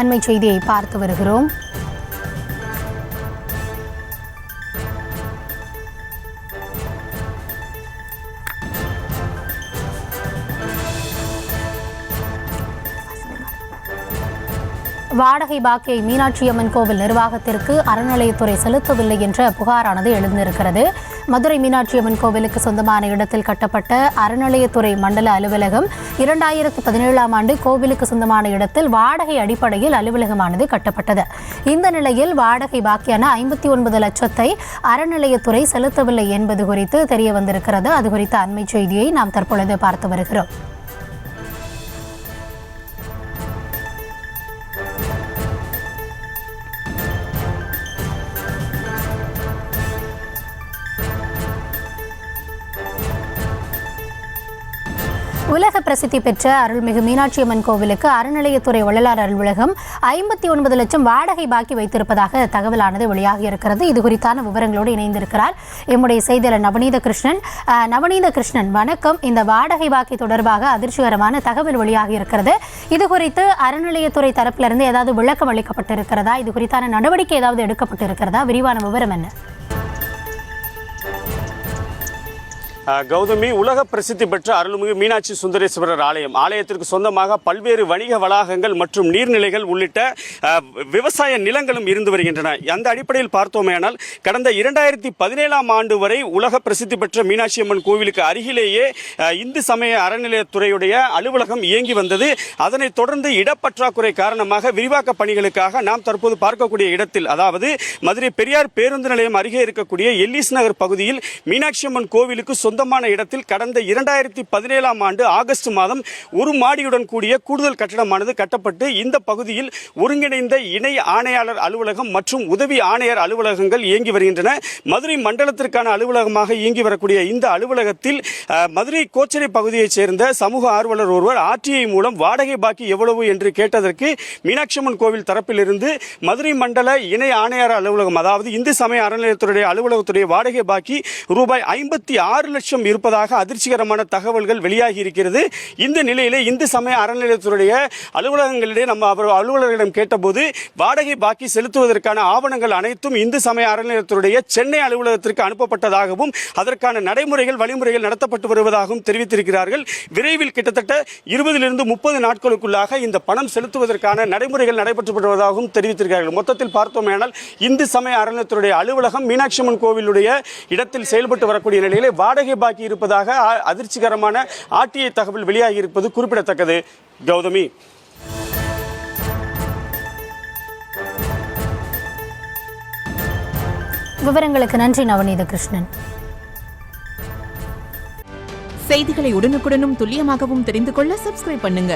அண்மை செய்தியை பார்த்து வருகிறோம். வாடகை பாக்கியை மீனாட்சி அம்மன் கோவில் நிர்வாகத்திற்கு அறநிலையத்துறை செலுத்தவில்லை என்ற புகாரானது எழுந்திருக்கிறது. மதுரை மீனாட்சி அம்மன் கோவிலுக்கு சொந்தமான இடத்தில் கட்டப்பட்ட அறநிலையத்துறை மண்டல அலுவலகம் 2017ஆம் ஆண்டு கோவிலுக்கு சொந்தமான இடத்தில் வாடகை அடிப்படையில் அலுவலகமானது கட்டப்பட்டது. இந்த நிலையில் வாடகை பாக்கியான 59 லட்சத்தை அறநிலையத்துறை செலுத்தவில்லை என்பது குறித்து தெரிய வந்திருக்கிறது. அது குறித்த அண்மை செய்தியை நாம் தற்பொழுது பார்த்து வருகிறோம். உலக பிரசித்தி பெற்ற அருள்மிகு மீனாட்சி அம்மன் கோவிலுக்கு அறநிலையத்துறை வள்ளலார் அலுவலகம் 59 லட்சம் வாடகை பாக்கி வைத்திருப்பதாக தகவலானது வெளியாகி இருக்கிறது. இது குறித்தான விவரங்களோடு இணைந்திருக்கிறார் எம்முடைய செய்தியாளர் நவநீத கிருஷ்ணன். நவநீத கிருஷ்ணன், வணக்கம். இந்த வாடகை பாக்கி தொடர்பாக அதிர்ச்சிகரமான தகவல் வெளியாகி இருக்கிறது. இது குறித்து அறநிலையத்துறை தரப்பிலிருந்து ஏதாவது விளக்கம் அளிக்கப்பட்டிருக்கிறதா? இது குறித்தான நடவடிக்கை ஏதாவது எடுக்கப்பட்டிருக்கிறதா? விரிவான விவரம் என்ன? கௌதமி, உலக பிரசித்தி பெற்ற அருள்மிகு மீனாட்சி சுந்தரேஸ்வரர் ஆலயத்திற்கு சொந்தமாக பல்வேறு வணிக வளாகங்கள் மற்றும் நீர்நிலைகள் உள்ளிட்ட விவசாய நிலங்களும் இருந்து வருகின்றன. அந்த அடிப்படையில் பார்த்தோமேயானால் கடந்த 2017ஆம் ஆண்டு வரை உலக பிரசித்தி பெற்ற மீனாட்சி அம்மன் கோவிலுக்கு அருகிலேயே இந்து சமய அறநிலையத்துறையுடைய அலுவலகம் இயங்கி வந்தது. அதனைத் தொடர்ந்து இடப்பற்றாக்குறை காரணமாக விரிவாக்க பணிகளுக்காக நாம் தற்போது பார்க்கக்கூடிய இடத்தில், அதாவது மதுரை பெரியார் பேருந்து நிலையம் அருகே இருக்கக்கூடிய எல்லிஸ் நகர் பகுதியில் மீனாட்சி அம்மன் கோவிலுக்கு சொந்தமான இடத்தில் கடந்த 2017ஆம் ஆண்டு ஆகஸ்ட் மாதம் ஒரு மாடியுடன் கூடிய கூடுதல் கட்டடமானது கட்டப்பட்டு இந்த பகுதியில் ஒருங்கிணைந்த இணை ஆணையாளர் அலுவலகம் மற்றும் உதவி ஆணையர் அலுவலகங்கள் இயங்கி வருகின்றன. மதுரை மண்டலத்திற்கான அலுவலகமாக இயங்கி வரக்கூடிய இந்த அலுவலகத்தில் மதுரை கோச்சரை பகுதியைச் சேர்ந்த சமூக ஆர்வலர் ஒருவர் ஆர்டிஐ மூலம் வாடகை பாக்கி எவ்வளவு என்று கேட்டதற்கு மீனாட்சி அம்மன் கோவில் தரப்பிலிருந்து மதுரை மண்டல இணை ஆணையர் அலுவலகம், அதாவது இந்து சமய அறநிலையத்துறை அலுவலகத்துடைய வாடகை பாக்கி ரூபாய் 56 லட்சம் இருப்பதாக அதிர்ச்சிகரமான தகவல்கள் வெளியாகி இருக்கிறது. இந்த நிலையிலே இந்து சமய அறநிலையத்துடைய அலுவலகங்களிடையே நம்ம அலுவலர்களிடம் கேட்டபோது வாடகை பாக்கி செலுத்துவதற்கான ஆவணங்கள் அனைத்தும் இந்து சமய அறநிலையத்துடைய சென்னை அலுவலகத்திற்கு அனுப்பப்பட்டதாகவும் அதற்கான நடைமுறைகள் வழிமுறைகள் நடத்தப்பட்டு வருவதாகவும் தெரிவித்திருக்கிறார்கள். விரைவில் கிட்டத்தட்ட 20 to 30 நாட்களுக்குள்ளாக இந்த பணம் செலுத்துவதற்கான நடைமுறைகள் நடைபெற்று வருவதாகவும் தெரிவித்திருக்கிறார்கள். மொத்தத்தில் பார்த்தோமேனால் இந்து சமய அறநிலையத்துடைய அலுவலகம் மீனாட்சி அம்மன் கோவிலுடைய இடத்தில் செயல்பட்டு வரக்கூடிய நிலையிலே வாடகை பாக்கி இருப்பதாக அதிர்ச்சிகரமான ஆர்டிஐ தகவல் வெளியாகி இருப்பது குறிப்பிடத்தக்கது. கௌதமி, விவரங்களுக்கு நன்றி நவநீத கிருஷ்ணன். செய்திகளை உடனுக்குடனும் துல்லியமாகவும் தெரிந்து கொள்ள சப்ஸ்கிரைப் பண்ணுங்க.